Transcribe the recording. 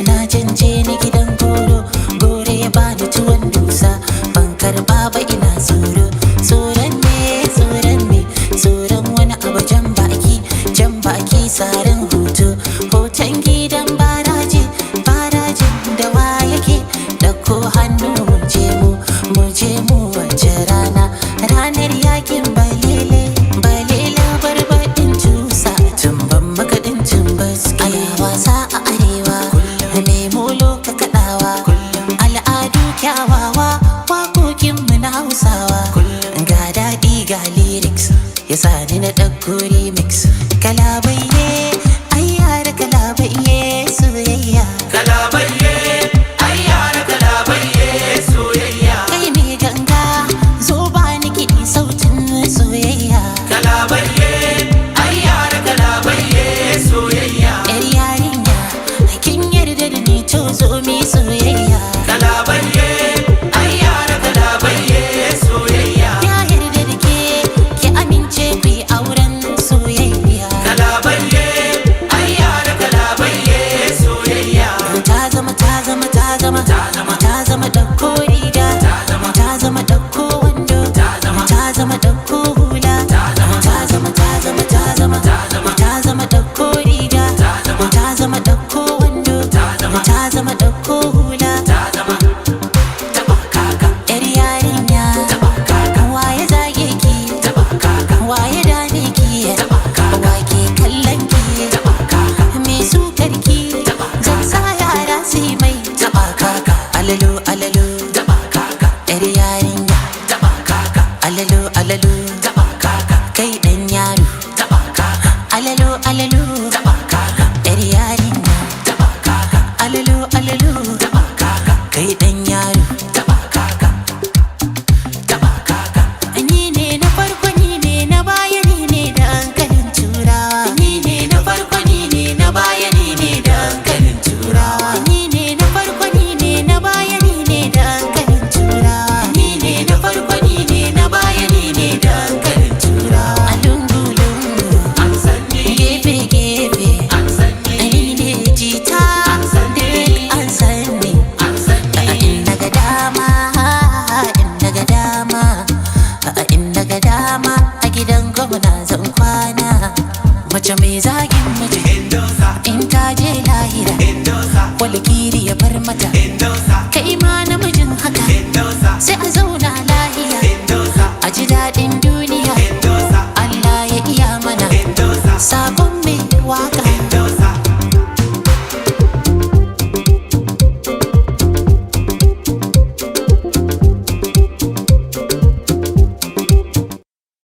na canje ni gidan goro, gore ya bani tuwon dusa, ban karba ba ina tsoro, tsoron me, tsoron wani abu jan baki tsarin hoto, hoton gidan barajin da wa yake, ɗauko hannu mu je mu wace ranar yakin balele barbaɗin tusa, tumban makaɗin tumbaski, ana wasa a arewa, nemo loka kaɗawa, al'adu kyawawa, waƙoƙinmu na hausawa, ga daɗi ga lyrics, ya sani na ɗauko remix, kalabaiye ayyara kalabaiye soyayya, kalabaiye ayyara kalabaiye soyayya, kai mai ganga zo ba ni kiɗi sautin soyayya, kalabaiye ayyara kalabaiye soyayya, yar yarinya kin yarda da ni to zo mi soyayya, kalabaiye ayyara kalabaiye soyayya, ya yarda da ke ki amince ku yi auren soyayya, kalabaiye ayyara kalabaiye soyayya, ta zama ɗauko riga, ta zama ɗauko wando, ta zama ɗauko hula, ta zama ɗauko riga, ta zama ɗauko wando, ta zama ɗauko hula, yar yarinya waye zage ki, waye dane ki, wake kallon ki, me sukar ki, zan sa yara su yi mai alalo yar yarinya alalo kai ɗan yaro alalo yar yarinya alalo kai ɗan yaro. Ni ne na farko ni ne na baya ni ne da hankalin turawa, ni ne na farko ni ne na baya ni ne da hankalin turawa, ni ne na farko ni ne na baya ni ne da hankalin turawa, ni ne na farko ni ne na baya ni ne da hankalin turawa, a lungu an sanni gefe an sanni ni ne jita duk an sanni in naga dama a gidan gwamna zan kwana, mace mai zagin mace indosa in ta je lahira, indosa walgiri ya bar mata, indosa kai ma namijin haka indosa sai a zauna lahiya, indosa a ji daɗin